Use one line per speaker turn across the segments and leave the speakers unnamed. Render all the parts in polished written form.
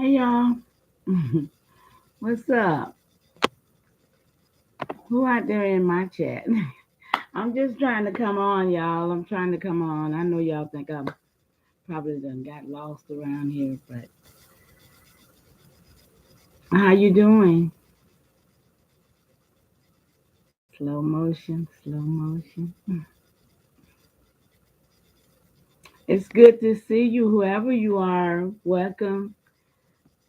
Hey y'all, what's up? Who out there in my chat? I'm just trying to come on, y'all. I'm trying to come on. I know y'all think I'm probably done got lost around here, but how you doing? Slow motion, slow motion. It's good to see you, whoever you are. Welcome.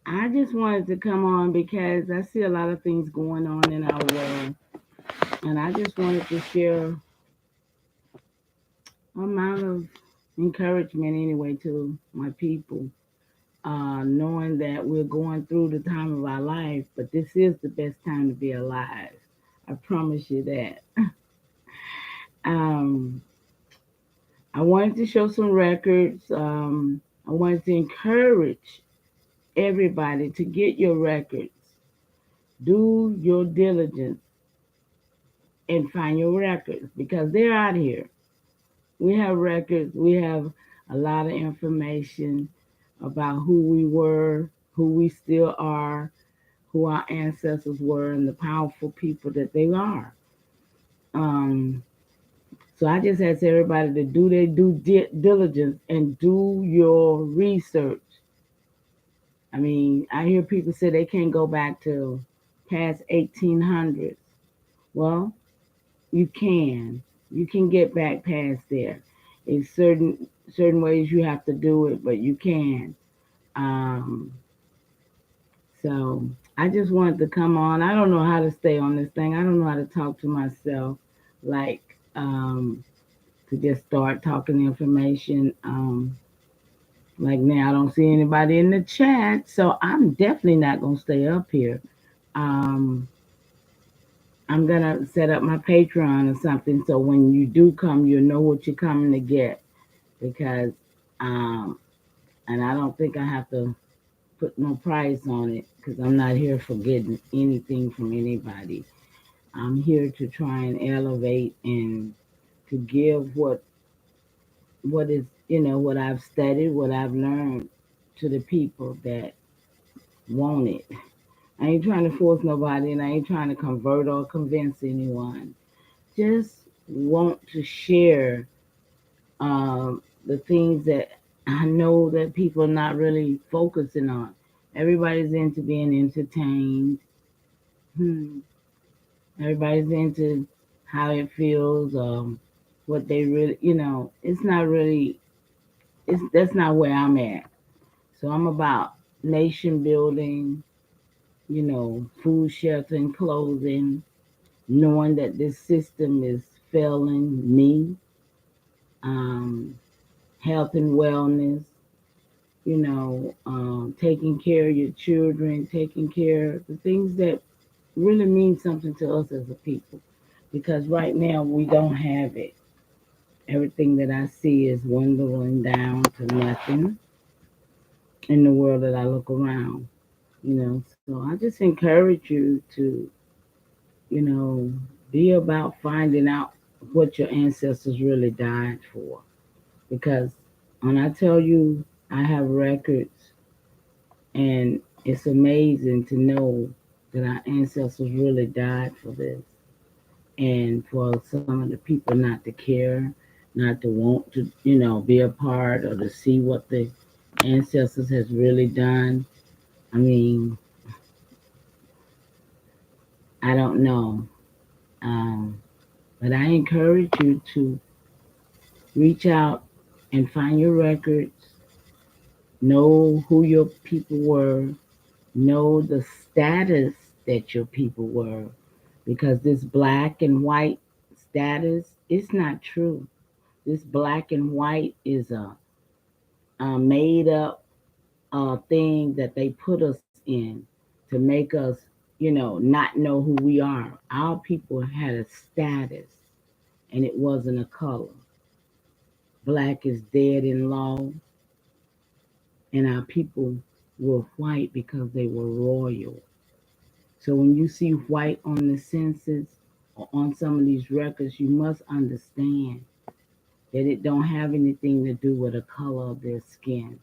I just wanted to come on because I see a lot of things going on in our world, and I just wanted to share amount of encouragement anyway to my people, knowing that we're going through the time of our life, but this is the best time to be alive. I promise you that. Um, I wanted to show some records. I wanted to encourage everybody to get your records, do your diligence, and find your records because they're out here. We have records, we have a lot of information about who we were, who we still are, who our ancestors were, and the powerful people that they are. Um, so I just ask everybody to do their diligence and do your research. I mean, I hear people say they can't go back to past 1800s. Well, you can. You can get back past there. It's certain ways you have to do it, but you can. Um, so I just wanted to come on. I don't know how to stay on this thing. I don't know how to talk to myself, like to just start talking information. Like now, I don't see anybody in the chat, so I'm definitely not gonna stay up here. Um, I'm gonna set up my Patreon or something, so when you do come, you know what you're coming to get. Because, um, and I don't think I have to put no price on it because I'm not here for getting anything from anybody. I'm here to try and elevate and to give what is what I've studied, what I've learned to the people that want it. I ain't trying to force nobody, and I ain't trying to convert or convince anyone. Just want to share the things that I know that people are not really focusing on. Everybody's into being entertained. Hmm. Everybody's into how it feels, what they really, it's not really, that's not where I'm at. So I'm about nation building, food, shelter, and clothing, knowing that this system is failing me, um, health and wellness, taking care of your children, taking care of the things that really mean something to us as a people. Because right now we don't have it. Everything that I see is dwindling down to nothing in the world that I look around. So I just encourage you to, you know, be about finding out what your ancestors really died for. Because when I tell you I have records, and it's amazing to know that our ancestors really died for this. And for some of the people not to care, not to want to, be a part or to see what the ancestors has really done. I mean, I don't know. Um, but I encourage you to reach out and find your records, know who your people were, know the status that your people were, because this black and white status is not true. This black and white is a made up thing that they put us in to make us, not know who we are. Our people had a status, and it wasn't a color. Black is dead in law, and our people were white because they were royal. So when you see white on the census or on some of these records, you must understand that it don't have anything to do with the color of their skin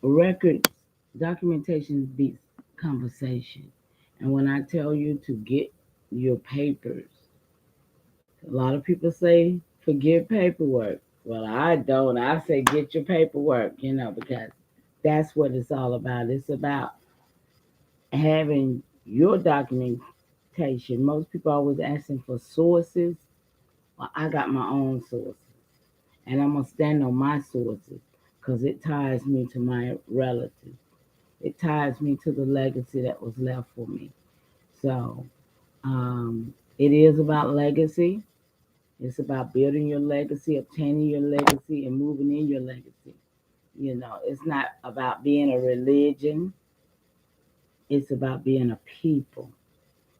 records, documentation beats conversation. And when I tell you to get your papers, a lot of people say forget paperwork. Well, I don't. I say get your paperwork, because that's what it's all about. It's about having your documentation. Most people always asking for sources. Well, I got my own sources, and I'm gonna stand on my sources because it ties me to my relatives. It ties me to the legacy that was left for me. So it is about legacy. It's about building your legacy, obtaining your legacy, and moving in your legacy. It's not about being a religion. It's about being a people.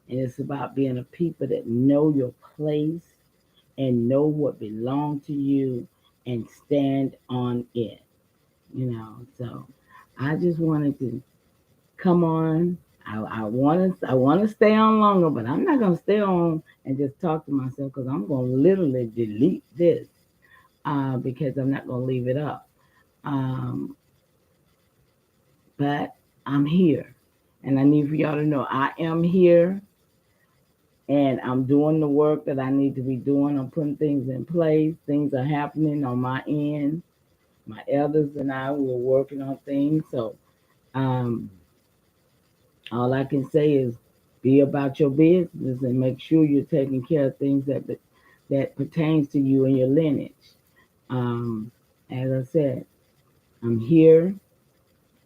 And it's about being a people that know your place and know what belongs to you and stand on it. So I just wanted to come on. I want to stay on longer, but I'm not gonna stay on and just talk to myself because I'm gonna literally delete this because I'm not gonna leave it up. Um, but I'm here, and I need for y'all to know I am here, and I'm doing the work that I need to be doing. I'm putting things in place. Things are happening on my end. My elders and I were working on things, so um, all I can say is be about your business and make sure you're taking care of things that pertains to you and your lineage. Um, as I said, I'm here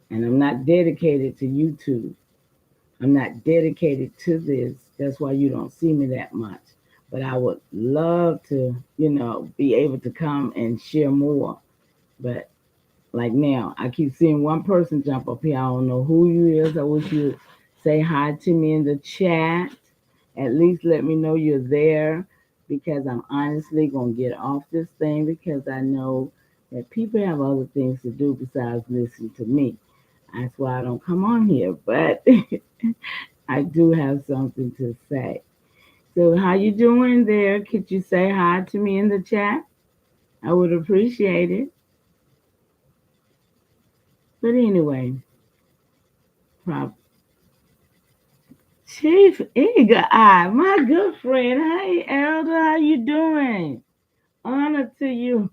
and I'm not dedicated to YouTube. I'm not dedicated to this. That's why you don't see me that much. But I would love to, be able to come and share more. But like now, I keep seeing one person jump up here. I don't know who you is. I wish you say hi to me in the chat. At least let me know you're there because I'm honestly going to get off this thing because I know that people have other things to do besides listen to me. That's why I don't come on here, but I do have something to say. So how you doing there? Could you say hi to me in the chat? I would appreciate it. But anyway, prob- Chief Eagle Eye, my good friend. Hey, Elder, how you doing? Honor to you.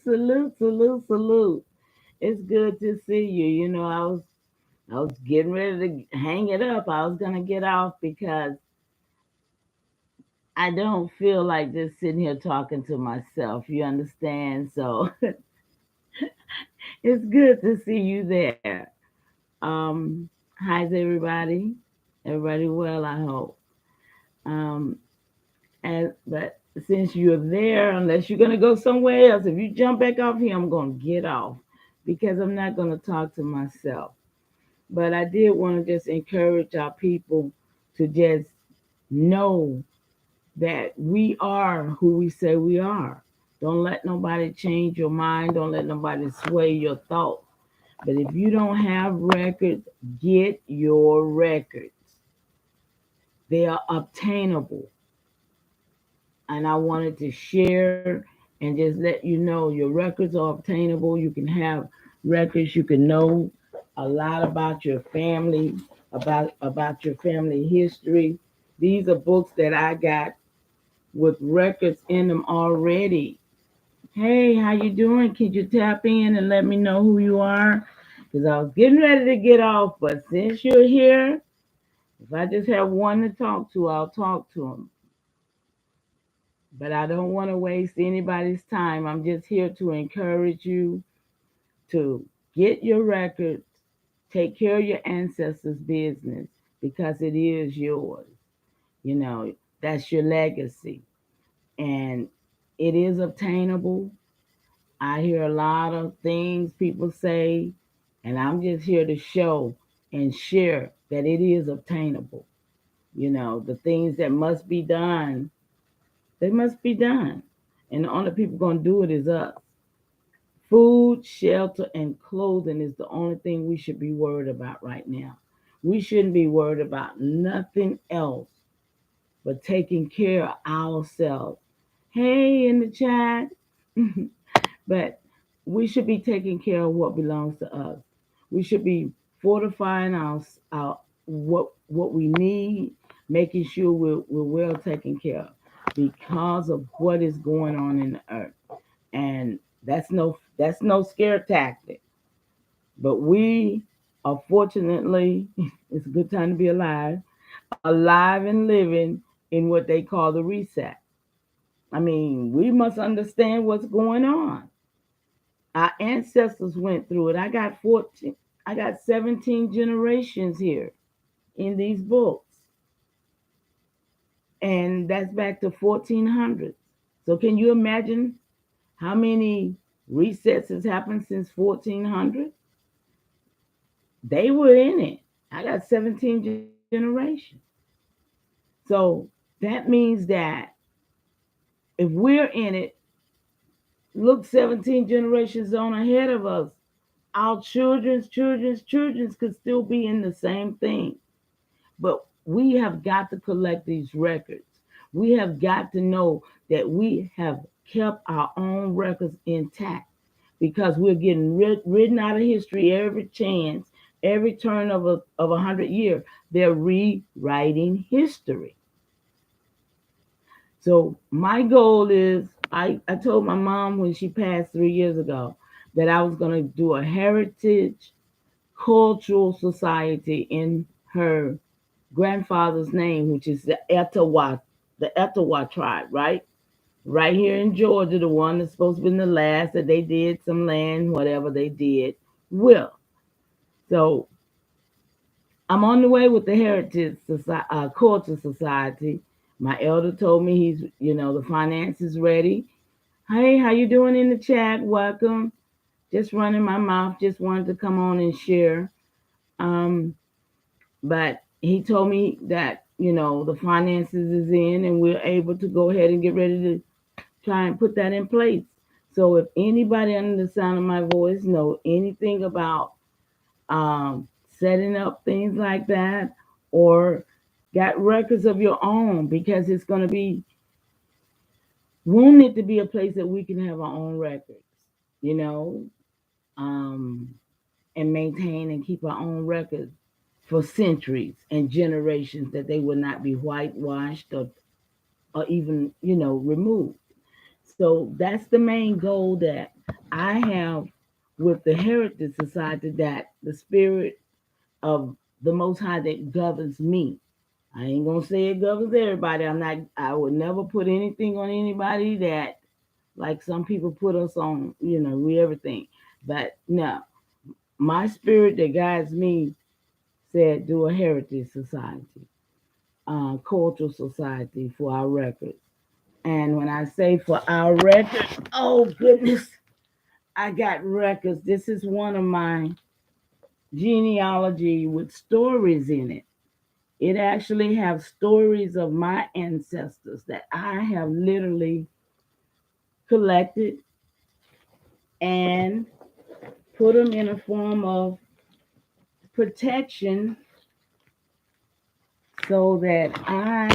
Salute, salute, salute. It's good to see you. I was getting ready to hang it up. I was gonna get off because I don't feel like just sitting here talking to myself. You understand? So it's good to see you there. Um, how's everybody? Everybody well, I hope. Um, but since you're there, unless you're gonna go somewhere else, if you jump back off here, I'm gonna get off because I'm not gonna talk to myself. But I did want to just encourage our people to just know that we are who we say we are. Don't let nobody change your mind. Don't let nobody sway your thoughts. But if you don't have records, get your records. They are obtainable. And I wanted to share and just let you know your records are obtainable. You can have records. You can know a lot about your family, about your family history. These are books that I got with records in them already. Hey, how you doing? Could you tap in and let me know who you are? Because I was getting ready to get off, but since you're here, if I just have one to talk to, I'll talk to them. But I don't want to waste anybody's time. I'm just here to encourage you to get your records, take care of your ancestors' business because it is yours. You know, that's your legacy. And it is obtainable. I hear a lot of things people say, and I'm just here to show and share that it is obtainable. The things that must be done, they must be done. And the only people going to do it is us. Food, shelter, and clothing is the only thing we should be worried about right now. We shouldn't be worried about nothing else but taking care of ourselves. Hey, in the chat. But we should be taking care of what belongs to us. We should be fortifying our what we need, making sure we're well taken care of because of what is going on in the earth. And that's no scare tactic. But we are fortunately, it's a good time to be alive and living in what they call the reset. I mean, we must understand what's going on. Our ancestors went through it. I got 17 generations here in these books. And that's back to 1400s. So can you imagine how many resets has happened since 1400? They were in it. I got 17 generations. So that means that if we're in it, look 17 generations on ahead of us. Our children's could still be in the same thing. But we have got to collect these records. We have got to know that we have kept our own records intact because we're getting ridden out of history every chance, every turn of 100 years. They're rewriting history. So my goal is, I told my mom when she passed 3 years ago that I was going to do a heritage cultural society in her grandfather's name, which is the Etowah tribe, right? Right here in Georgia, the one that's supposed to be the last that they did some land, whatever they did. Will. So I'm on the way with the Culture Society. My elder told me the finance is ready. Hey, how you doing in the chat? Welcome. Just running my mouth. Just wanted to come on and share. Um, but he told me that the finances is in, and we're able to go ahead and get ready to try and put that in place. So if anybody under the sound of my voice know anything about setting up things like that, or got records of your own, because it's going to be want it to be a place that we can have our own records, you know, um, and maintain and keep our own records for centuries and generations, that they will not be whitewashed or even, removed. So that's the main goal that I have with the Heritage Society, that the spirit of the Most High that governs me. I ain't gonna say it governs everybody. I would never put anything on anybody that, like some people put us on, we everything. But no, my spirit that guides me said do a heritage society, cultural society for our records. And when I say for our records, oh goodness, I got records. This is one of my genealogy with stories in it. It actually has stories of my ancestors that I have literally collected and put them in a form of protection so that I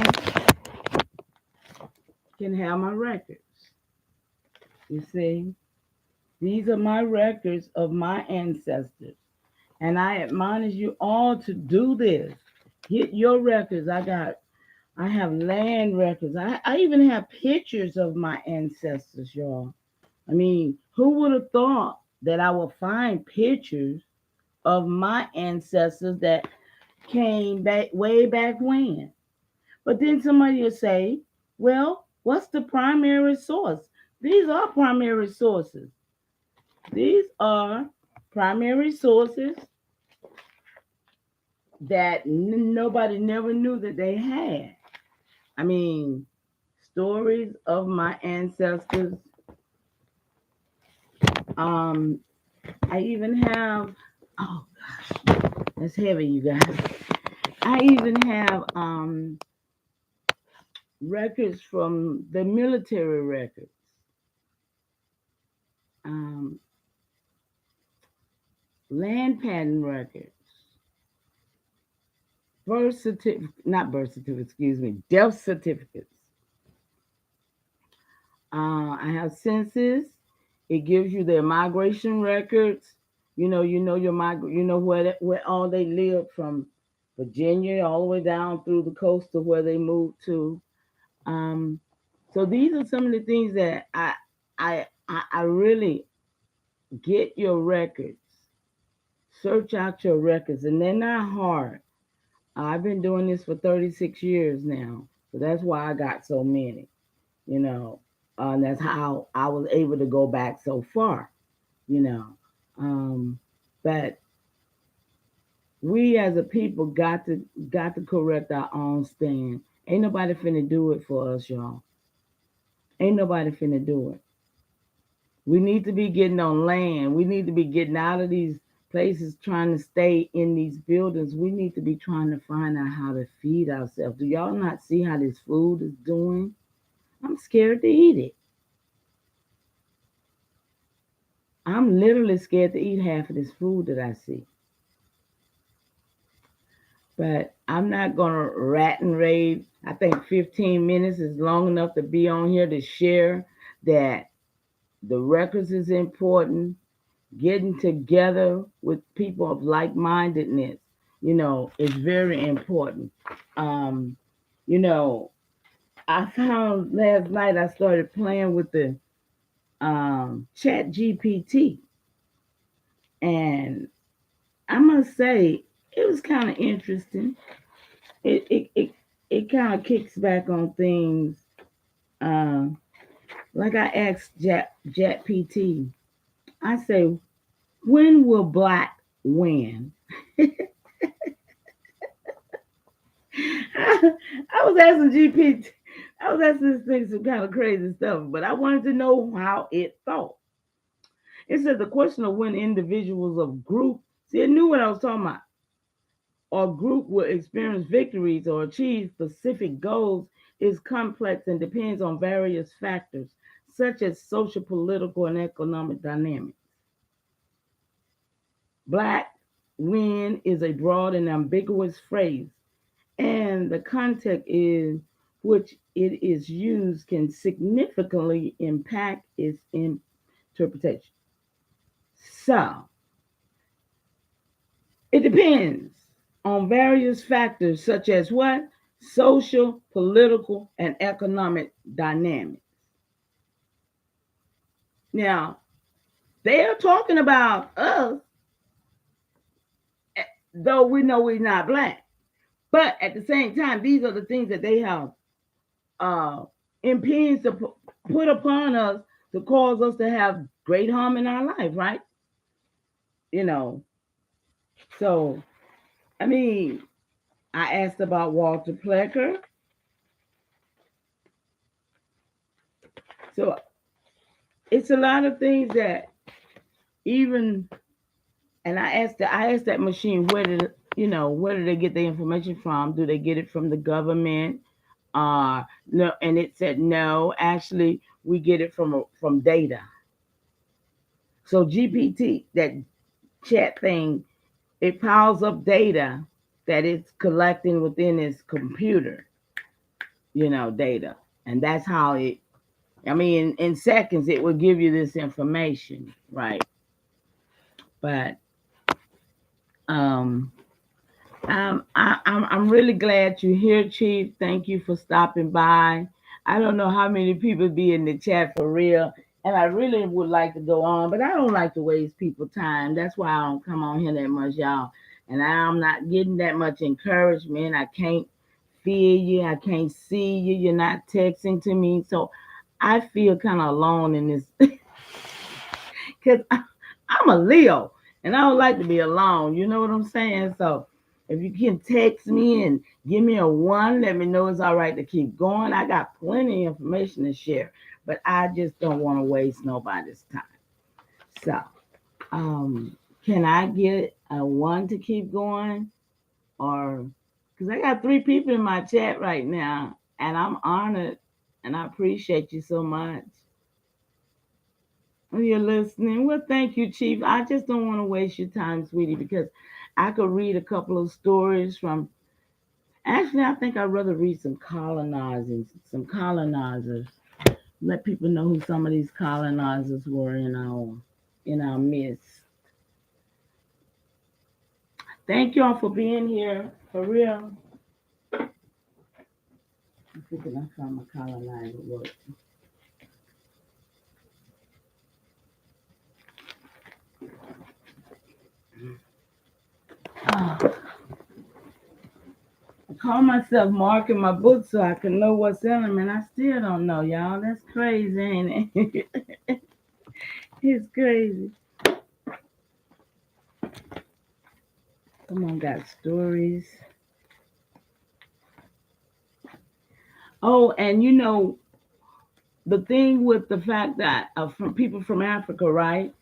can have my records. You see, these are my records of my ancestors. And I admonish you all to do this. Get your records. I have land records. I even have pictures of my ancestors, y'all. I mean, who would have thought that I would find pictures of my ancestors that came back way back when? But then somebody will say, well, what's the primary source? These are primary sources. These are primary sources that nobody never knew that they had. I mean, stories of my ancestors. Um, I even have, oh gosh, that's heavy, you guys. I even have records from the military records, um, land patent records, not birth certificates, excuse me, death certificates. I have census. It gives you their migration records. You know where all they live from Virginia all the way down through the coast of where they moved to. Um, so these are some of the things that I really get your records, search out your records, and they're not hard. I've been doing this for 36 years now, so that's why I got so many. You know, and that's how I was able to go back so far. You know, um, but we as a people got to correct our own stand. Ain't nobody finna do it for us, y'all. Ain't nobody finna do it. We need to be getting on land. We need to be getting out of these places trying to stay in these buildings. We need to be trying to find out how to feed ourselves. Do y'all not see how this food is doing? I'm scared to eat it. I'm literally scared to eat half of this food that I see. But I'm not going to rat and rave. I think 15 minutes is long enough to be on here to share that the records is important. Getting together with people of like-mindedness, is very important. Um, you know, I found last night I started playing with the Chat GPT, and I must say it was kind of interesting. It kind of kicks back on things. Um, like I asked Chat PT, I say, when will black win? I was asking GPT, I was asking this thing some kind of crazy stuff, but I wanted to know how it thought. It said the question of when individuals of group, see, it knew what I was talking about, or group will experience victories or achieve specific goals is complex and depends on various factors, such as social, political, and economic dynamics. Black win is a broad and ambiguous phrase, and the context in which it is used can significantly impact its interpretation. So, it depends on various factors such as what? Social, political, and economic dynamics. Now, they're talking about us, though we know we're not black. But at the same time, these are the things that they have uh, impends to put upon us to cause us to have great harm in our life, right? You know, so I mean, I asked about Walter Plecker, so it's a lot of things that even, and I asked that machine where do they get the information from? Do they get it from the government? No, and it said no. Actually, we get it from data. So GPT, that chat thing, it piles up data that it's collecting within its computer, data. And that's how I mean, in seconds, it will give you this information, right? But um, I'm really glad you're here, Chief. Thank you for stopping by. I don't know how many people be in the chat for real, and I really would like to go on, but I don't like to waste people's time. That's why I don't come on here that much, y'all. And I'm not getting that much encouragement. I can't feel you. I can't see you. You're not texting to me, so I feel kind of alone in this because I'm a Leo and I don't like to be alone. You know what I'm saying? So if you can text me and give me a one, let me know it's all right to keep going. I got plenty of information to share, but I just don't want to waste nobody's time. So, can I get a one to keep going? Or because I got three people in my chat right now, and I'm honored and I appreciate you so much. You're listening. Well, thank you, Chief. I just don't want to waste your time, sweetie, because I could read a couple of stories from. Actually, I think I'd rather read some colonizers. let people know who some of these colonizers were in our midst. Thank y'all for being here. For real. I'm thinking I found my colonizer work. Oh, I call myself marking my books so I can know what's in them, and I still don't know, y'all. That's crazy, ain't it? It's crazy. Someone got stories. Oh, and the thing with the fact that from people from Africa, right?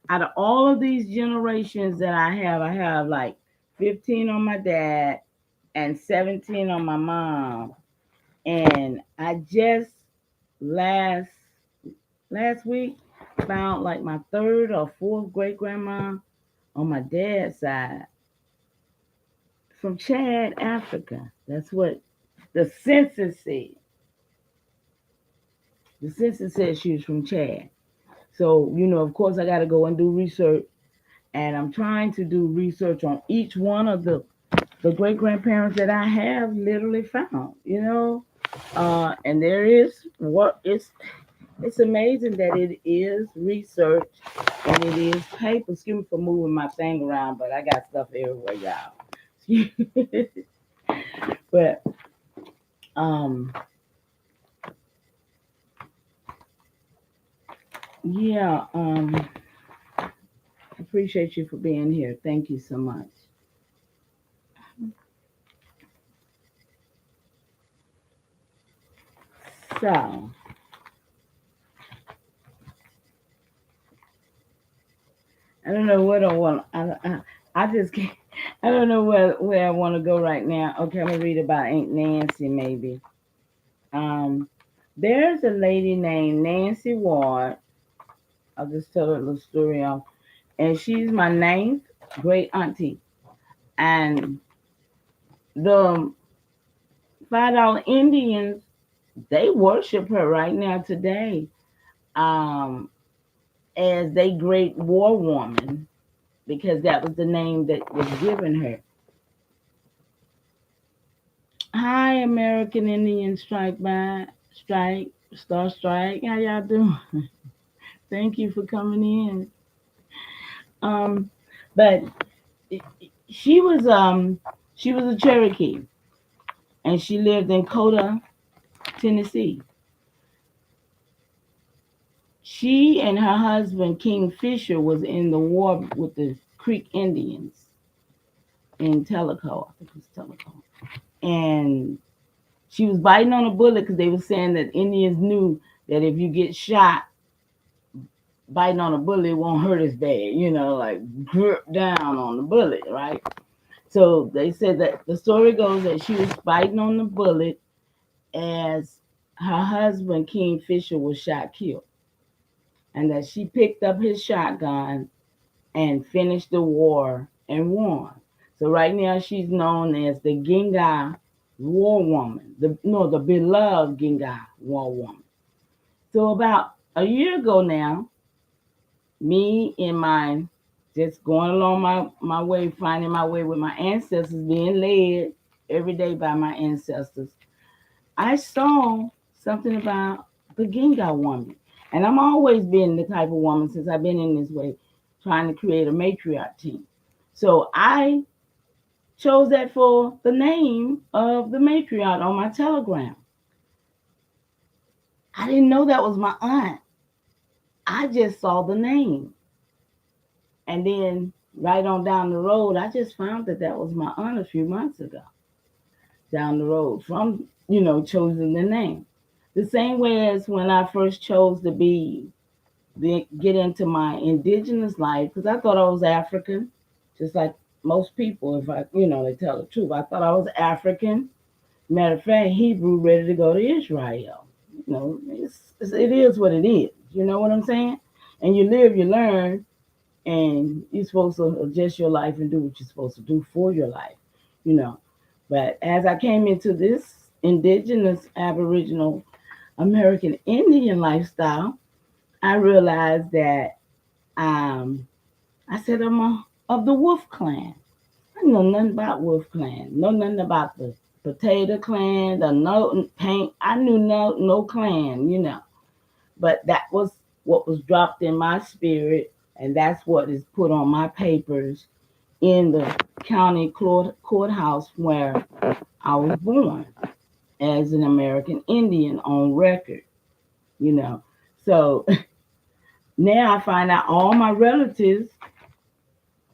Out of all of these generations that I have like 15 on my dad and 17 on my mom. And I just last last week found like my third or fourth great grandma on my dad's side from Chad, Africa. That's what the census said. The census said she was from Chad. So, of course, I got to go and do research. And I'm trying to do research on each one of the great grandparents that I have literally found. And there is what it's amazing that it is research and it is paper. Excuse me for moving my thing around, but I got stuff everywhere, y'all. But um yeah, appreciate you for being here. Thank you so much. So I don't know what I want. I just can't. I don't know where I want to go right now. Okay, I'm gonna read about Aunt Nancy maybe. Um, there's a lady named Nancy Ward. I'll just tell her a little story off. And she's my ninth great auntie. And the $5 Indians, they worship her right now today, um, as they great war woman because that was the name that was given her. Hi, American Indian Star Strike. How y'all doing? Thank you for coming in. Um, but she was um she was a Cherokee and she lived in Coda, Tennessee. She and her husband King Fisher was in the war with the Creek Indians in Tellico. I think it was Tellico. And she was biting on a bullet because they were saying that Indians knew that if you get shot biting on a bullet, it won't hurt as bad, like grip down on the bullet, right? So they said that the story goes that she was biting on the bullet as her husband, King Fisher, was shot killed, and that she picked up his shotgun and finished the war and won. So right now she's known as the Ginga War Woman, the beloved Ginga War Woman. So about a year ago now, me and mine just going along my way, finding my way with my ancestors, being led every day by my ancestors. I saw something about the Ginga woman. And I'm always been the type of woman since I've been in this way, trying to create a matriarch team. So I chose that for the name of the matriarch on my telegram. I didn't know that was my aunt. I just saw the name. And then right on down the road, I just found that was my aunt a few months ago. Down the road from, choosing the name. The same way as when I first chose to get into my indigenous life, because I thought I was African, just like most people, if they tell the truth. I thought I was African. Matter of fact, Hebrew ready to go to Israel. It is what it is. You know what I'm saying? And you live, you learn, and you're supposed to adjust your life and do what you're supposed to do for your life, you know. But as I came into this indigenous Aboriginal American Indian lifestyle, I realized that um, I said of the Wolf Clan. I know nothing about Wolf Clan. Know nothing about the Potato Clan, the no paint. I knew no clan, But that was what was dropped in my spirit, and that's what is put on my papers in the county courthouse where I was born as an American Indian on record, you know. So now I find out all my relatives,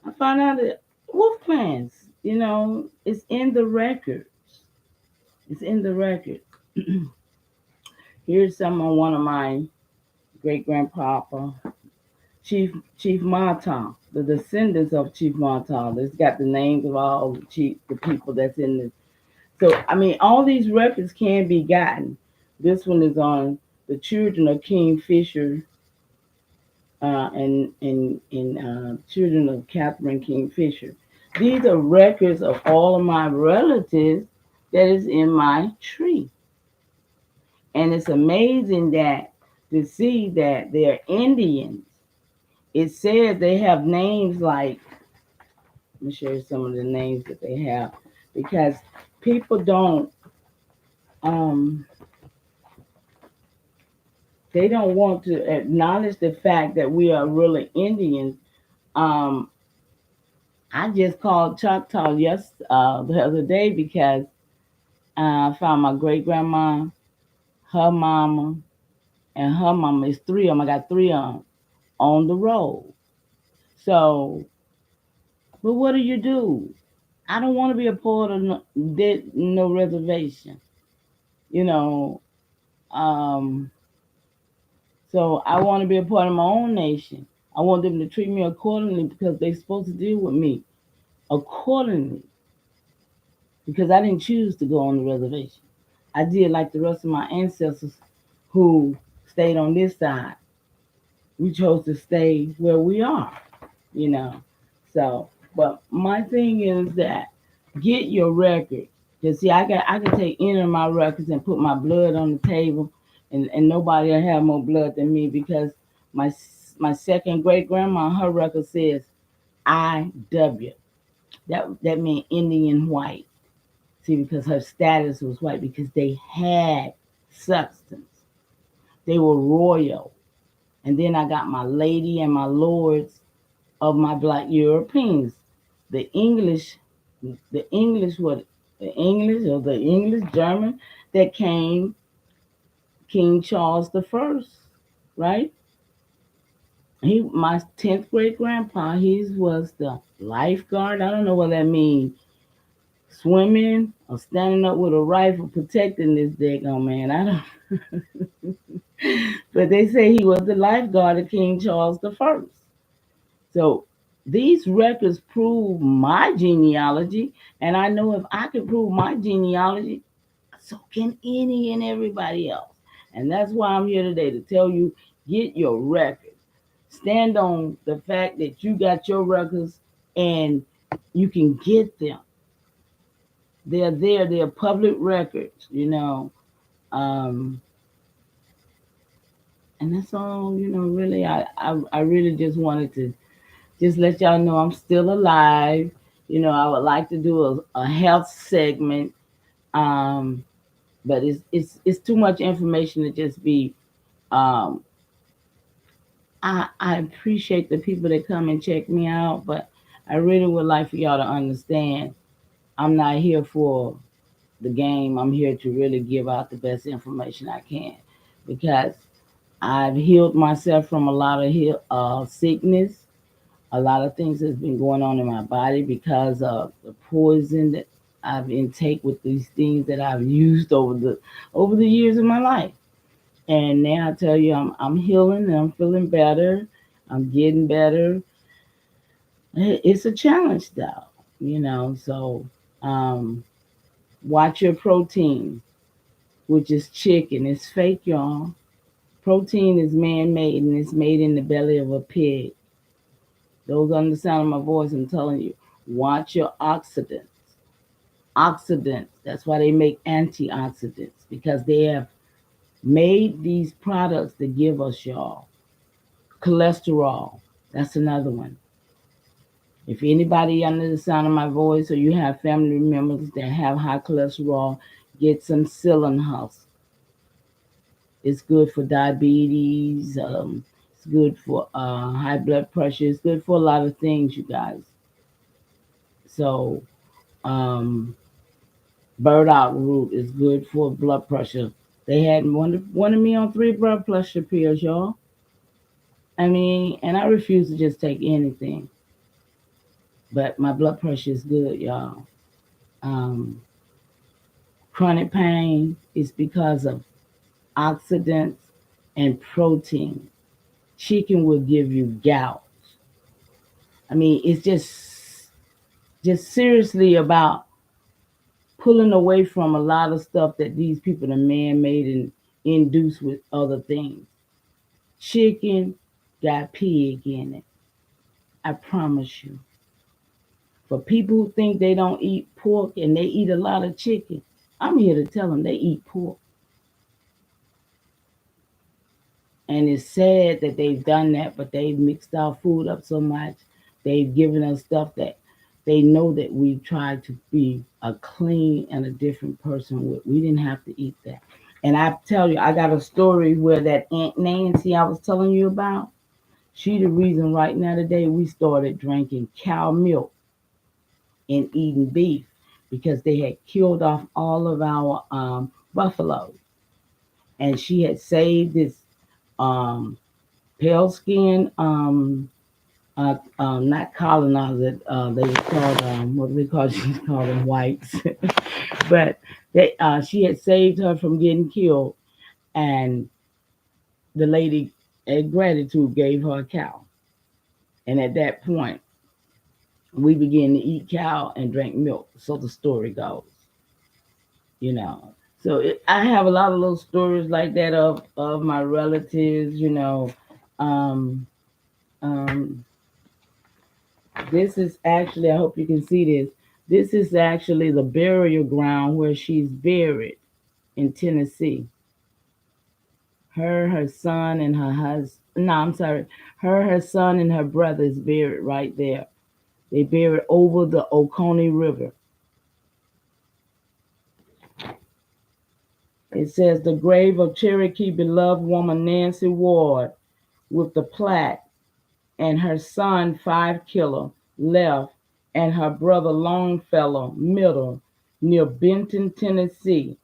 I find out that wolf clans, it's in the record. It's in the record. Here's some on one of my great grandpapa, Chief Mata, the descendants of Chief Mata. It's got the names of all the people that's in this. So I mean, all these records can be gotten. This one is on the children of King Fisher and children of Catherine King Fisher. These are records of all of my relatives that is in my tree. And it's amazing that to see that they're Indians. It says they have names like, let me show you some of the names that they have, because people don't, um, they don't want to acknowledge the fact that we are really Indians. Um, I just called Choctaw the other day because I found my great grandma, her mama, and her mama. It's three of them. I got three of them on the road. So, but what do you do? I don't want to be a part of no reservation, you know. Um, so I want to be a part of my own nation. I want them to treat me accordingly because they're supposed to deal with me accordingly because I didn't choose to go on the reservation. I did like the rest of my ancestors who stayed on this side. We chose to stay where we are, you know. So, but my thing is that get your record. Cause see, I can take any of my records and put my blood on the table, and nobody will have more blood than me because my second great grandma, her record says IW. That means Indian white. See, because her status was white because they had substance. They were royal. And then I got my lady and my lords of my black Europeans. The English, the English, what the English or the English German that came, King Charles the First, right? My 10th great grandpa, he was the lifeguard. I don't know what that means. Swimming or standing up with a rifle protecting this daggone man. I don't. But they say he was the lifeguard of King Charles the First. So these records prove my genealogy, and I know if I can prove my genealogy, so can any and everybody else. And that's why I'm here today to tell you get your records. Stand on the fact that you got your records and you can get them. They're there, they're public records. Um, and that's all, really. I really just wanted to just let y'all know I'm still alive. I would like to do a health segment, um, but it's too much information to just be. Um, I appreciate the people that come and check me out, but I really would like for y'all to understand I'm not here for the game. I'm here to really give out the best information I can because I've healed myself from a lot of sickness. A lot of things has been going on in my body because of the poison that I've intake with these things that I've used over the years of my life. And now I tell you, I'm healing and I'm feeling better. I'm getting better. It's a challenge though, So um, watch your protein, which is chicken. It's fake, y'all. Protein is man-made and it's made in the belly of a pig. Those on the sound of my voice, I'm telling you, watch your oxidants. Oxidants. That's why they make antioxidants because they have made these products that give us, y'all. Cholesterol, that's another one. If anybody under the sound of my voice or you have family members that have high cholesterol, get some psyllium husk. It's good for diabetes. It's good for high blood pressure. It's good for a lot of things, you guys. So, um, burdock root is good for blood pressure. They had one of me on 3 blood pressure pills, y'all. I mean, and I refuse to just take anything, but my blood pressure is good, y'all. Um, Chronic pain is because of oxidants and protein. Chicken will give you gout. I mean, it's just seriously about pulling away from a lot of stuff that these people are man made and induced with other things. Chicken got pig in it. I promise you. For people who think they don't eat pork and they eat a lot of chicken, I'm here to tell them they eat pork. And it's sad that they've done that, but they've mixed our food up so much. They've given us stuff that they know that we've tried to be a clean and a different person with. We didn't have to eat that. And I tell you, I got a story where that Aunt Nancy I was telling you about, she the reason right now today we started drinking cow milk and eating beef because they had killed off all of our buffaloes. And she had saved this um, pale skin, not colonizer. They were called what do they call? She's called them whites, but she had saved her from getting killed, and the lady, at gratitude, gave her a cow. And at that point, we began to eat cow and drink milk. So the story goes, you know. So I have a lot of little stories like that of my relatives, you know. Um, um, This is actually, I hope you can see this. This is actually the burial ground where she's buried in Tennessee. Her son, and her husband, no, I'm sorry. Her son, and her brother is buried right there. They buried over the Oconee River. It says the grave of Cherokee beloved woman Nancy Ward with the plaque and her son 5 Killer left, and her brother Longfellow middle, near Benton, Tennessee,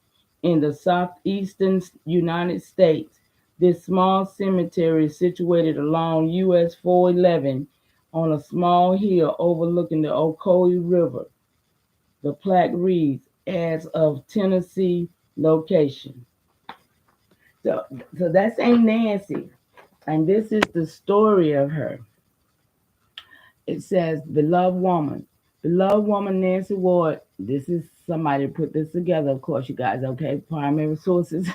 in the southeastern United States. This small cemetery is situated along US 411 on a small hill overlooking the Ocoee River. The plaque reads, as of Tennessee location. So, so that's Aunt Nancy, and this is the story of her. It says, beloved woman Nancy Ward. This is somebody put this together, of course, you guys, okay? Primary sources.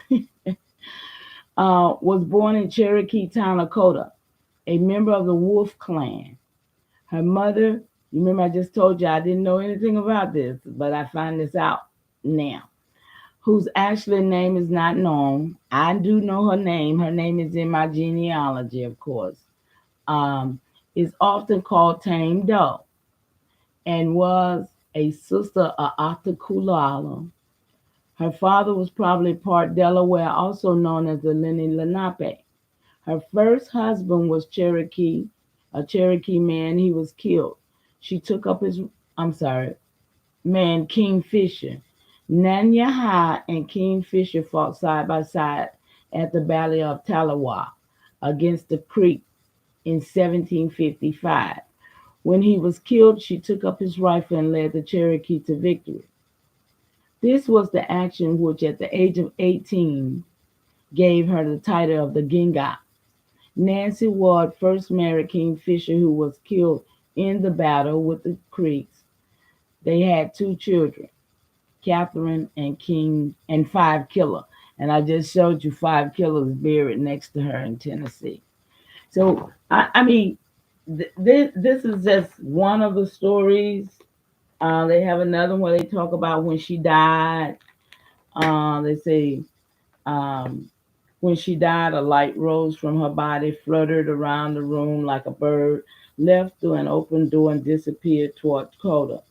Was born in Cherokee Town, Dakota, a member of the Wolf Clan. Her mother, you remember I just told you I didn't know anything about this, but I find this out now. Whose actual name is not known. I do know her name. Her name is in my genealogy, of course. Um, is often called Tame Doe, and was a sister of Atakulala. Her father was probably part Delaware, also known as the Lenni Lenape. Her first husband was Cherokee, a Cherokee man. He was killed. She took up his, I'm sorry, man, Kingfisher. Nanyaha and Kingfisher fought side by side at the Battle of Talawa against the Creek in 1755. When he was killed, she took up his rifle and led the Cherokee to victory. This was the action which, at the age of 18, gave her the title of the Ginga. Nancy Ward first married King Fisher, who was killed in the battle with the Creeks. They had 2 children, Catherine and King and 5 Killer. And I just showed you 5 Killers buried next to her in Tennessee. So I mean, this is just one of the stories. They have another one where they talk about when she died. They say When she died, a light rose from her body, fluttered around the room like a bird, left through an open door, and disappeared toward Coda.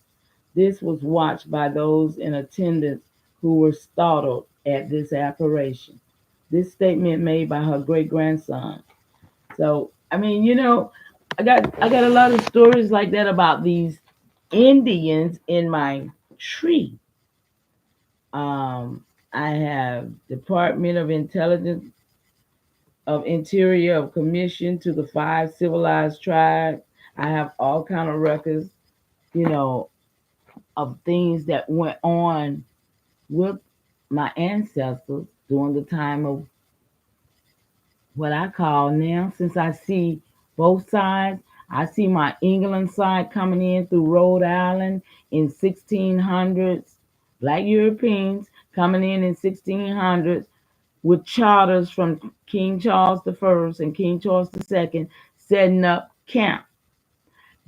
This was watched by those in attendance who were startled at this apparition. This statement made by her great grandson. So, I mean, I got a lot of stories like that about these Indians in my tree. Um, I have Department of Intelligence of Interior of Commission to the five civilized tribes. I have all kind of records, you know, of things that went on with my ancestors during the time of what I call now, since I see both sides. I see my England side coming in through Rhode Island in 1600s, black Europeans coming in 1600s with charters from King Charles the First and King Charles the Second setting up camp,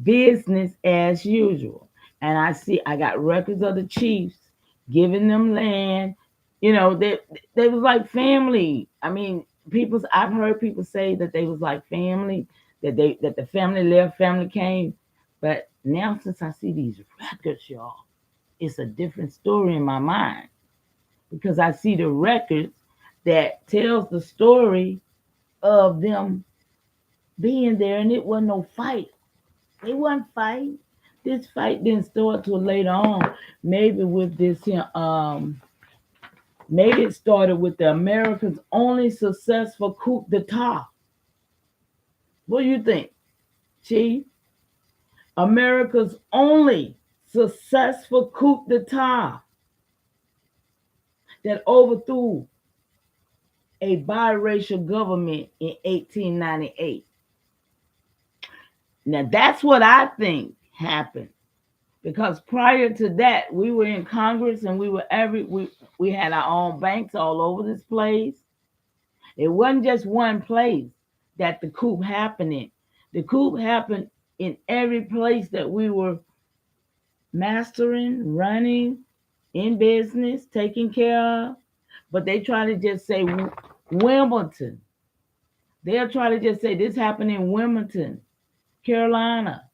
business as usual. And I got records of the chiefs giving them land. They was like family. I mean, I've heard people say that they was like family, that the family left, family came. But now since I see these records, y'all, it's a different story in my mind because I see the records that tells the story of them being there, and it wasn't no fight. They wasn't fighting. This fight didn't start till later on. Maybe with this here, maybe it started with the Americans' only successful coup d'etat. What do you think, Chief? America's only successful coup d'etat that overthrew a biracial government in 1898. Now that's what I think happened. Because prior to that, we were in Congress and we had our own banks all over this place. It wasn't just one place that the coup happened in. The coup happened in every place that we were mastering, running, in business, taking care of. But they try to just say Wimbledon. They'll try to just say this happened in Wilmington, Carolina.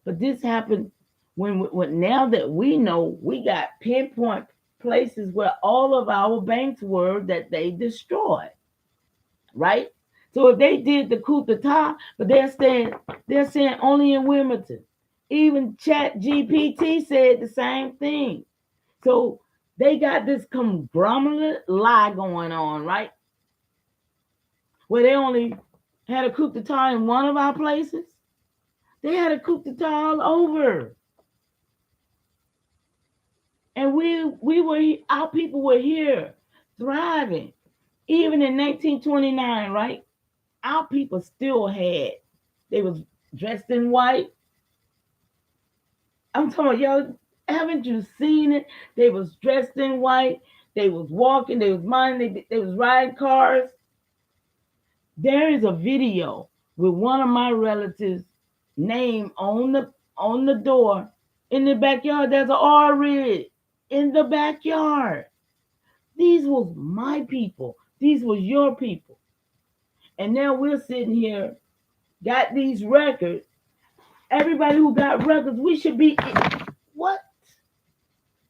But this happened when now that we know, we got pinpoint places where all of our banks were that they destroyed, right? So if they did the coup d'etat, but they're saying only in Wilmington. Even Chat GPT said the same thing. So they got this conglomerate lie going on, right? Where they only had a coup d'etat in one of our places. They had a coup d'etat all over. And we were our people were here thriving. Even in 1929, right? Our people still had they was dressed in white. I'm talking about y'all, haven't you seen it? They was dressed in white. They was walking, they was minding, they was riding cars. There is a video with one of my relatives' name on the door. In the backyard, there's an R rig in the backyard. These was my people. These was your people. And now we're sitting here, got these records. Everybody who got records, we should be what?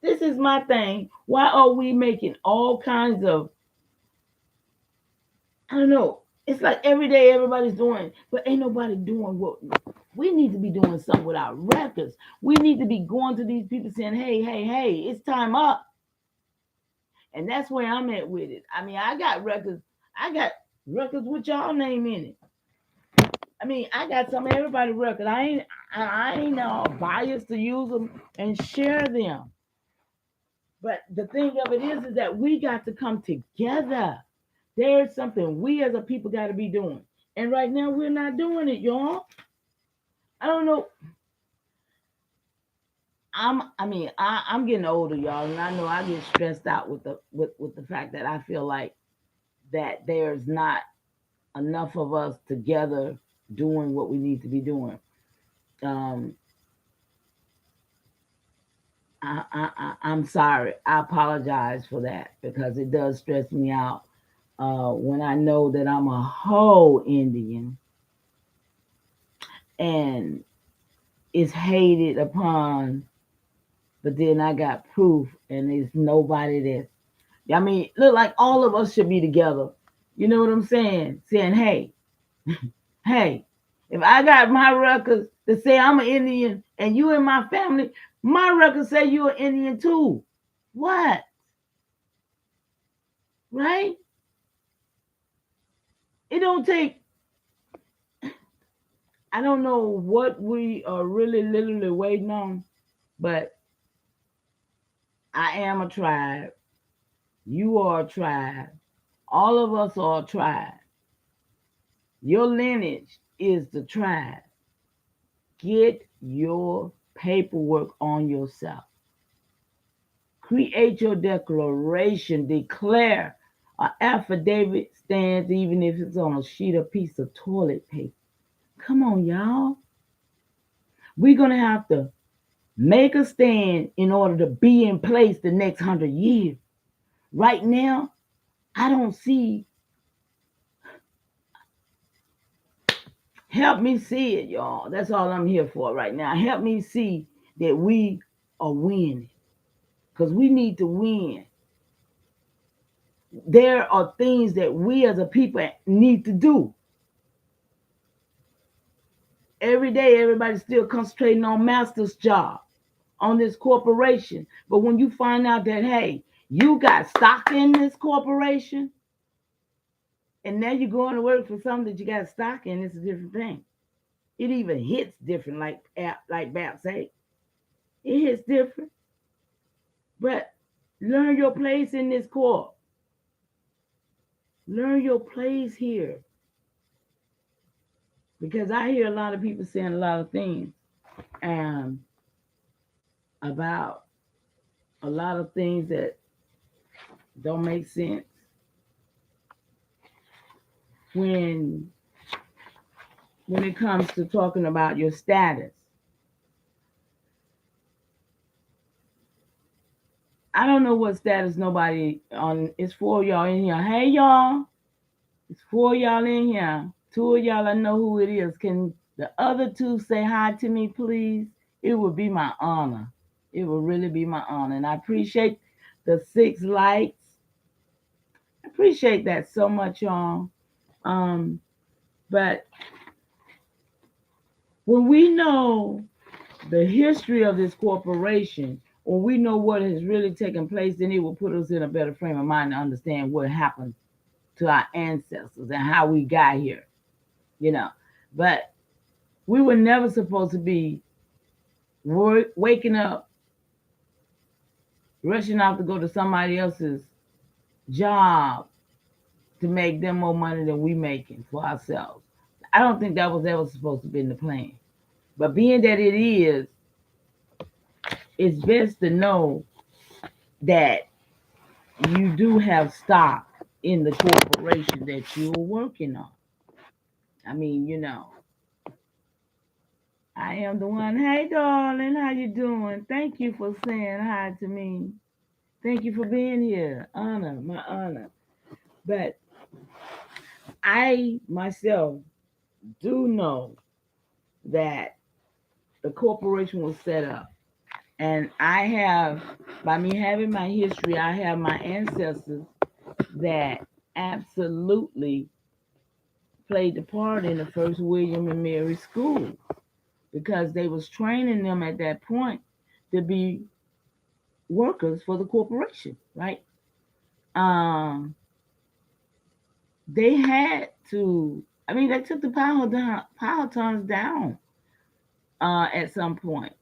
This is my thing. Why are we making all kinds of I don't know. It's like every day everybody's doing, but ain't nobody doing what we need to be doing something with our records. We need to be going to these people saying, hey, hey, hey, it's time up. And that's where I'm at with it. I mean, I got records with y'all name in it. I mean, I got some of everybody record. I ain't biased to use them and share them. But the thing of it is that we got to come together. There's something we as a people got to be doing. And right now we're not doing it, y'all. I don't know. I'm getting older, y'all, and I know I get stressed out with the fact that I feel like that there's not enough of us together doing what we need to be doing. Um, I'm sorry. I apologize for that because it does stress me out. when I know that I'm a whole Indian and it's hated upon, but then I got proof and there's nobody there. I mean, look like all of us should be together. You know what I'm saying? Saying, hey, hey, if I got my records that say I'm an Indian and you in my family, my records say you're an Indian too. What? Right? It don't take, I don't know what we are really literally waiting on, but I am a tribe. You are a tribe. All of us are a tribe. Your lineage is the tribe. Get your paperwork on yourself. Create your declaration. Declare. An affidavit stands even if it's on a sheet of piece of toilet paper. Come on, y'all. We're going to have to make a stand in order to be in place the next 100 years. Right now, I don't see. Help me see it, y'all. That's all I'm here for right now. Help me see that we are winning because we need to win. There are things that we as a people need to do. Every day, everybody's still concentrating on master's job, on this corporation. But when you find out that, hey, you got stock in this corporation, and now you're going to work for something that you got stock in, it's a different thing. It even hits different, like Bap say. It hits different. But learn your place in this corp. Learn your place here. Because I hear a lot of people saying a lot of things um, about a lot of things that don't make sense when when it comes to talking about your status. I don't know what status nobody on. It's for y'all in here. Hey y'all, it's for y'all in here. Two of y'all, I know who it is. Can the other two say hi to me, please? It would be my honor. It would really be my honor, and I appreciate the 6 likes. I appreciate that so much, y'all. Um, but when we know the history of this corporation, when we know what has really taken place, then it will put us in a better frame of mind to understand what happened to our ancestors and how we got here, you know. But we were never supposed to be waking up, rushing off to go to somebody else's job to make them more money than we making for ourselves. I don't think that was ever supposed to be in the plan. But being that it is, it's best to know that you do have stock in the corporation that you're working on. I mean, I am the one. Hey, darling, how you doing? Thank you for saying hi to me. Thank you for being here. Honor, my honor. But I myself do know that the corporation was set up. And I have, by me having my history, I have my ancestors that absolutely played the part in the first William and Mary school because they was training them at that point to be workers for the corporation, right? Um, they had to. I mean, they took the power tons down at some point,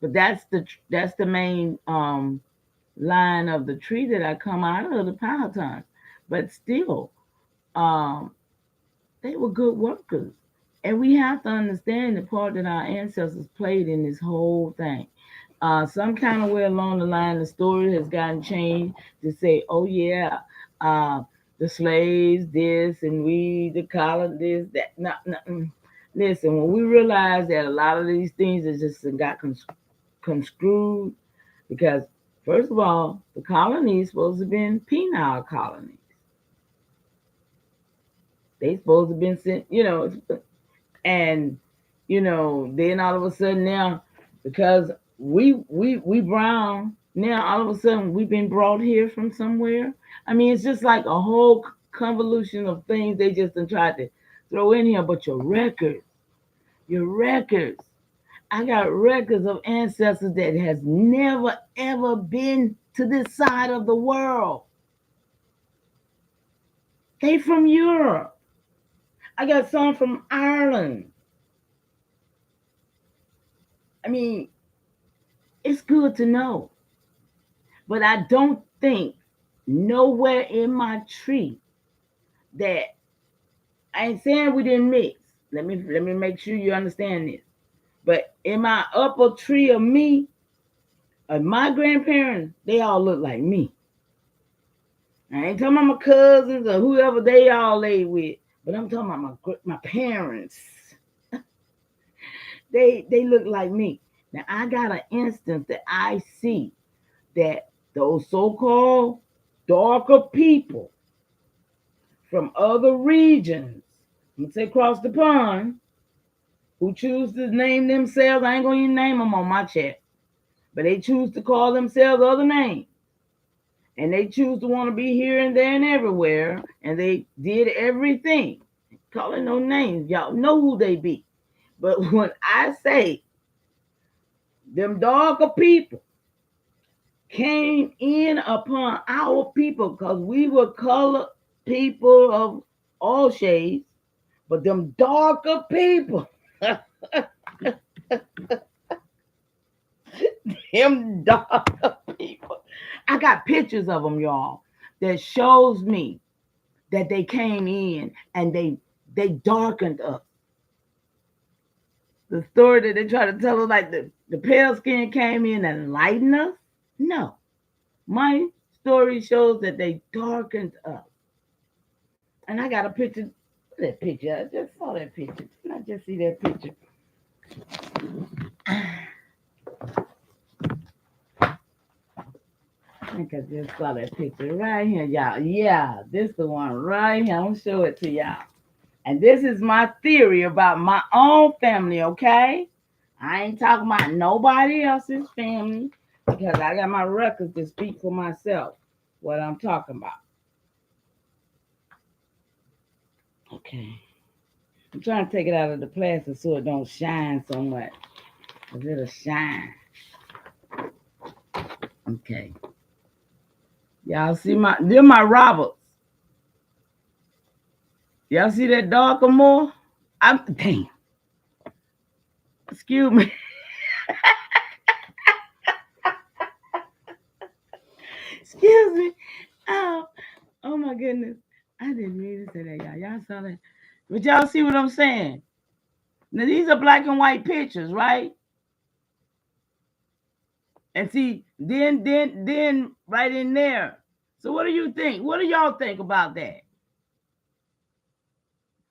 but that's the main line of the tree that I come out of the power tons. But still, um, they were good workers. And we have to understand the part that our ancestors played in this whole thing. Some kind of way along the line, the story has gotten changed to say, oh, yeah, uh, the slaves, this, and we, the colonists, this, that. No, no, listen, when we realize that a lot of these things has just got conscrewed, because, first of all, the colonies supposed to have been penal colonies. They supposed to have been sent, and then all of a sudden now, because we brown now, all of a sudden we've been brought here from somewhere. I mean, it's just like a whole convolution of things they just done tried to throw in here. But your records, I got records of ancestors that has never ever been to this side of the world. They from Europe. I got some from Ireland. I mean, it's good to know. But I don't think nowhere in my tree that, I ain't saying we didn't mix. Let me make sure you understand this. But in my upper tree of me, of my grandparents, they all look like me. I ain't talking about my cousins or whoever they all lay with, but I'm talking about my parents. They look like me. Now I got an instance that I see that those so-called darker people from other regions, let's say across the pond, who choose to name themselves, I ain't gonna even name them on my chat, but they choose to call themselves other names. And they choose to want to be here and there and everywhere, and they did everything. Calling no names, y'all know who they be. But when I say them darker people came in upon our people, because we were colored people of all shades, but them darker people, them darker people, I got pictures of them, y'all, that shows me that they came in and they darkened us. The story that they try to tell us, like the pale skin came in and lightened us. No, my story shows that they darkened us. And I got a picture. That picture, I just saw that picture. Didn't I just see that picture? I think I just saw that picture right here, y'all. Yeah, this the one right here. I'm gonna show it to y'all. And this is my theory about my own family, okay? I ain't talking about nobody else's family because I got my records to speak for myself, what I'm talking about. Okay. I'm trying to take it out of the plastic so it don't shine so much. Cause it'll shine. Okay. Y'all see they're my Roberts. Y'all see that darker more? Dang. Excuse me. Excuse me. Oh, oh my goodness. I didn't mean to say that, y'all. Y'all saw that. But y'all see what I'm saying? Now these are black and white pictures, right? And see, then right in there. So what do you think? What do y'all think about that?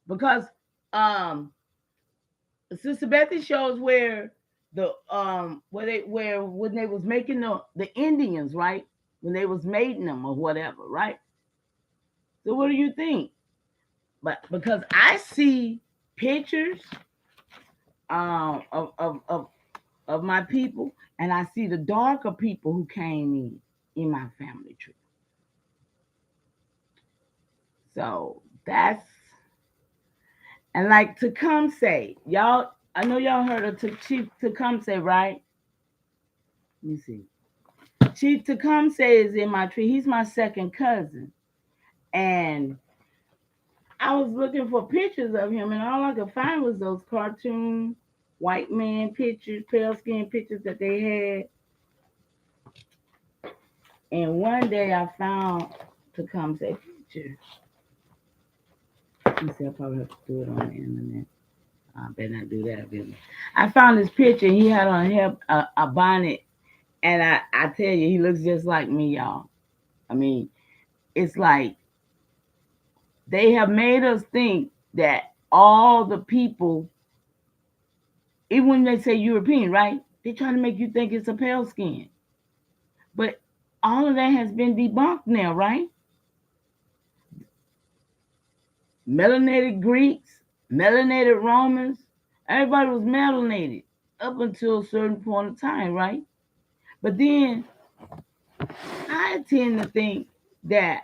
Because um Sister Betty shows where where when they was making the Indians, right? When they was mating them or whatever, right? So what do you think? But because I see pictures of my people, and I see the darker people who came in my family tree. So that's, and like Tecumseh, y'all. I know y'all heard of Chief Tecumseh, right? Let me see. Chief Tecumseh is in my tree. He's my second cousin, and I was looking for pictures of him, and all I could find was those cartoon white man pictures, pale skin pictures that they had. And one day I found Tecumseh picture. Let me see, I probably have to do it on the internet. I better not do that, really. I found this picture. He had on a bonnet, and I tell you, he looks just like me, y'all. I mean, it's like they have made us think that all the people, even when they say European, right? They're trying to make you think it's a pale skin. But all of that has been debunked now, right? melanated Greeks, melanated Romans. Everybody was melanated up until a certain point of time, right? But then I tend to think that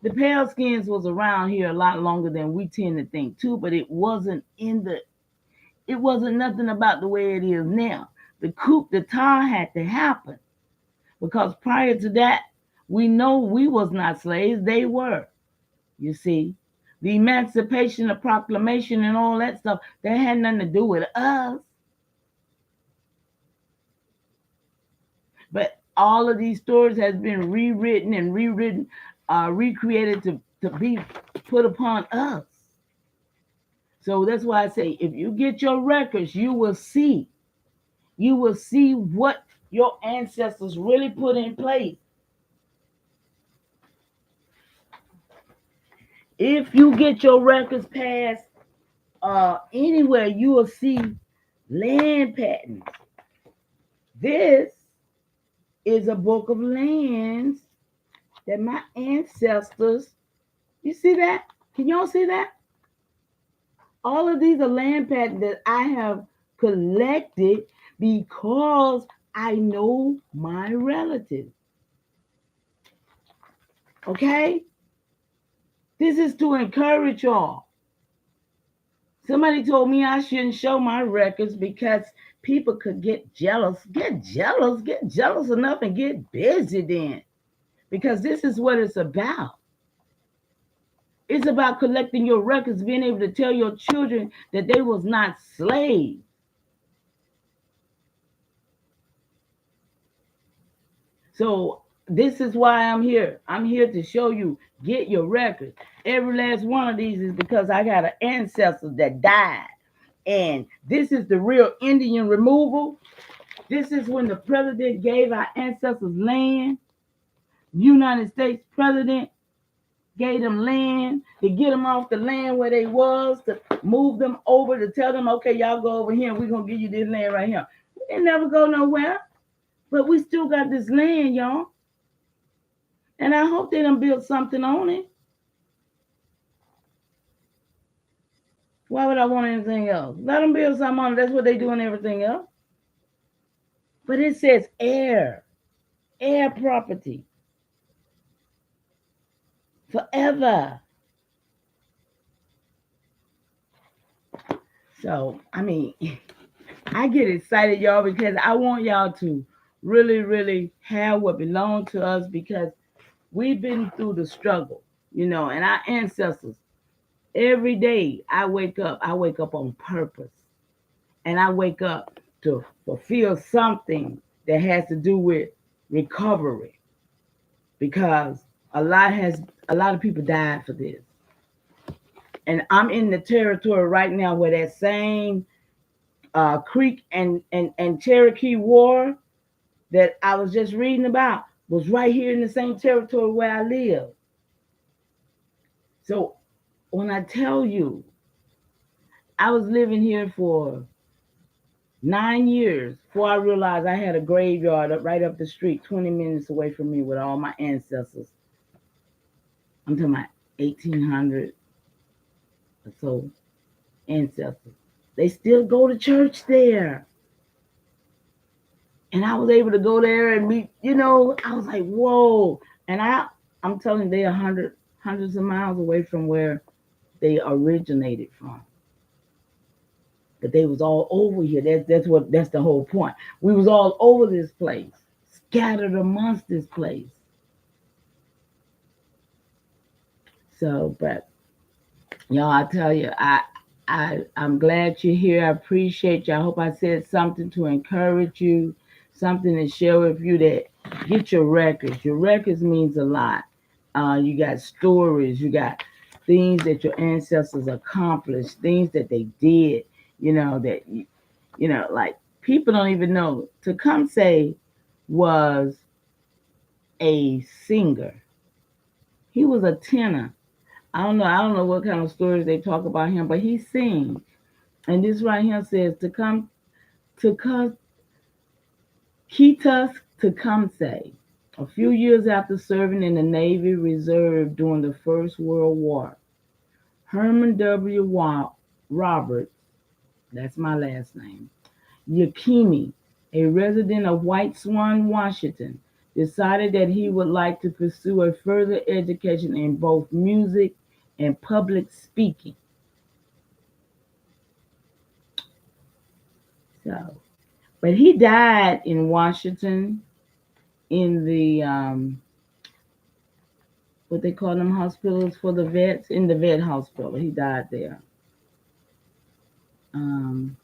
the pale skins was around here a lot longer than we tend to think too, but it wasn't nothing about the way it is now. The coup d'etat had to happen because prior to that, we know we was not slaves, they were. You see, the Emancipation, the Proclamation, and all that stuff, that had nothing to do with us. But all of these stories has been rewritten and recreated to be put upon us. So that's why I say, if you get your records, you will see what your ancestors really put in place. If you get your records past anywhere, you will see land patterns. This is a book of lands that my ancestors, you see that? Can y'all see that? All of these are land patterns that I have collected because I know my relatives. Okay? This is to encourage y'all. Somebody told me I shouldn't show my records because people could get jealous. Get jealous enough and get busy then. Because this is what it's about. It's about collecting your records, being able to tell your children that they was not slaves. So this is why I'm here. I'm here to show you, get your records. Every last one of these is because I got an ancestor that died. And this is the real Indian removal. This is when the president gave our ancestors land. United States president gave them land to get them off the land where they was, to move them over, to tell them, okay, y'all go over here and we're going to give you this land right here. We didn't never go nowhere, but we still got this land, y'all. And I hope they done built something on it. Why would I want anything else? Let them build something on it. That's what they do in everything else. But it says air property, forever. So, I mean, I get excited, y'all, because I want y'all to really, really have what belongs to us because we've been through the struggle, and our ancestors. Every day I wake up on purpose. And I wake up to fulfill something that has to do with recovery. Because a lot of people died for this. And I'm in the territory right now where that same Creek and Cherokee War that I was just reading about was right here in the same territory where I live. So when I tell you, I was living here for 9 years before I realized I had a graveyard right up the street, 20 minutes away from me with all my ancestors. I'm talking about 1800 or so ancestors. They still go to church there. And I was able to go there and meet, I was like, whoa. And I'm telling you, they're hundreds of miles away from where they originated from. But they was all over here. That's the whole point. We was all over this place, scattered amongst this place. So, but y'all, I tell you, I'm glad you're here. I appreciate you. I hope I said something to encourage you, something to share with you that get your records. Your records means a lot. You got stories, you got things that your ancestors accomplished, things that they did, that like people don't even know. Tecumseh was a singer. He was a tenor. I don't know what kind of stories they talk about him, but he sings. And this right here says to Ketus Tecumseh, a few years after serving in the Navy Reserve during the First World War, Herman W. Roberts, that's my last name, Yakimi, a resident of White Swan, Washington, decided that he would like to pursue a further education in both music and public speaking. So, but he died in Washington in the what they call them hospitals for the vets, in the vet hospital. He died there. Um,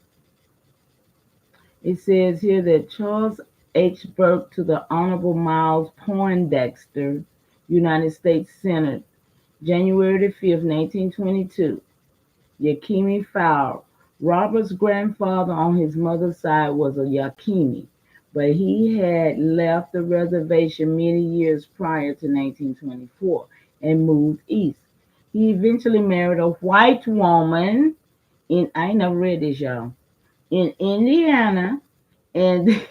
it says here that Charles H. Burke to the Honorable Miles Poindexter, United States Senate, January the 5th, 1922. Yakimi Fowler. Robert's grandfather on his mother's side was a Yakimi, but he had left the reservation many years prior to 1924 and moved east. He eventually married a white woman in, I ain't never read this, y'all, in Indiana, and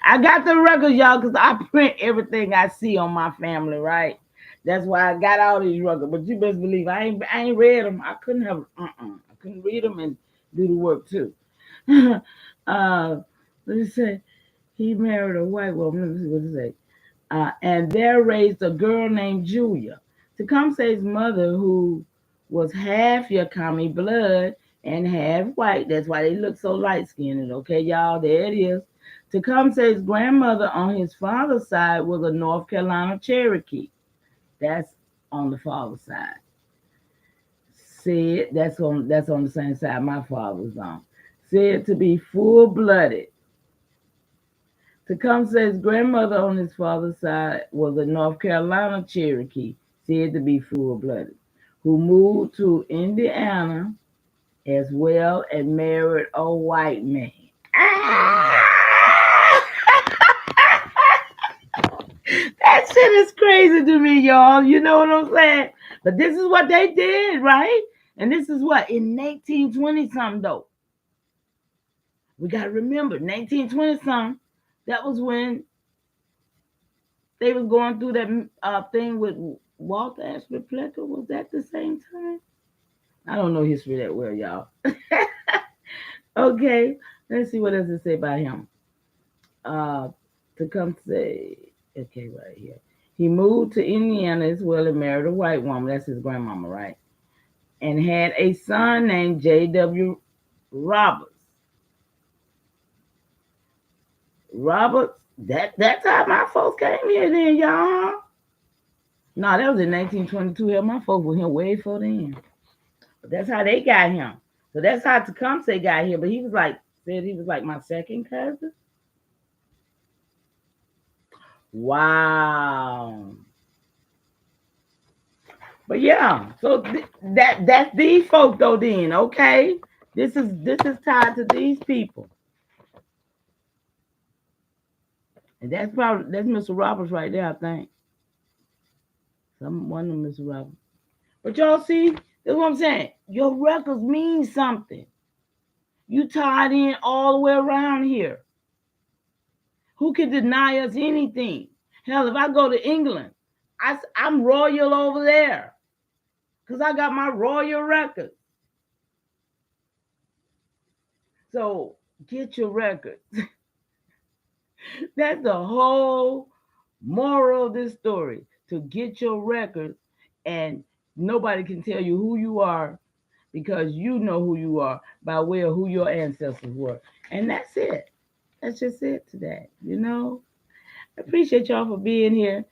I got the records, y'all, because I print everything I see on my family, right? That's why I got all these records. But you best believe I ain't read them. I couldn't have I couldn't read them and do the work too. Let's say he married a white woman. Let me see what it say. And there raised a girl named Julia. Tecumseh's mother, who was half Yakami blood and half white. That's why they look so light skinned. Okay, y'all, there it is. Tecumseh's grandmother on his father's side was a North Carolina Cherokee. That's on the father's side. Said that's on the same side my father was on. Said to be full blooded. Tecumseh's grandmother on his father's side was a North Carolina Cherokee, said to be full blooded, who moved to Indiana as well and married a white man. That shit is crazy to me, y'all. You know what I'm saying? But this is what they did, right? And this is what in 1920 something though. We gotta remember 1920 something. That was when they was going through that thing with Walter Ashby Fletcher. Was that the same time? I don't know history that well, y'all. Okay, let's see what else to say about him. Uh, to come say, okay, right here. He moved to Indiana as well and married a white woman. That's his grandmama, right? And had a son named J.W. Roberts. Roberts, that's how my folks came here then, y'all. No, that was in 1922. Hell, my folks were here way before then. But that's how they got him. So that's how Tecumseh got here. But he was like, said he was like my second cousin. Wow. But yeah, so that's these folk though. Then okay, this is tied to these people, and that's Mr. Roberts right there. I think some one of them Mr. Roberts. But y'all see, that's what I'm saying. Your records mean something. You tied in all the way around here. Who can deny us anything? Hell, if I go to England, I'm royal over there because I got my royal record. So get your record. That's the whole moral of this story. To get your record, and nobody can tell you who you are because you know who you are by way of who your ancestors were. And that's it. That's just it today. I appreciate y'all for being here.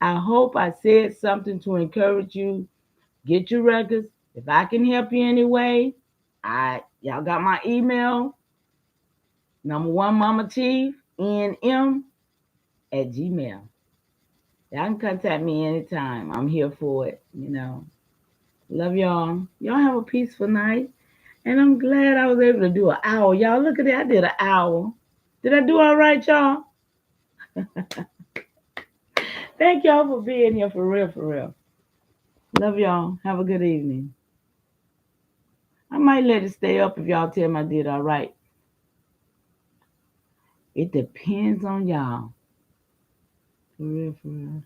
I hope I said something to encourage you. Get your records. If I can help you anyway, y'all got my email, number one Mama Chief, NM at Gmail. Y'all can contact me anytime. I'm here for it. Love y'all. Y'all have a peaceful night. And I'm glad I was able to do an hour. Y'all, look at that. I did an hour. Did I do all right, y'all? Thank y'all for being here for real, for real. Love y'all. Have a good evening. I might let it stay up if y'all tell me I did all right. It depends on y'all. For real, for real.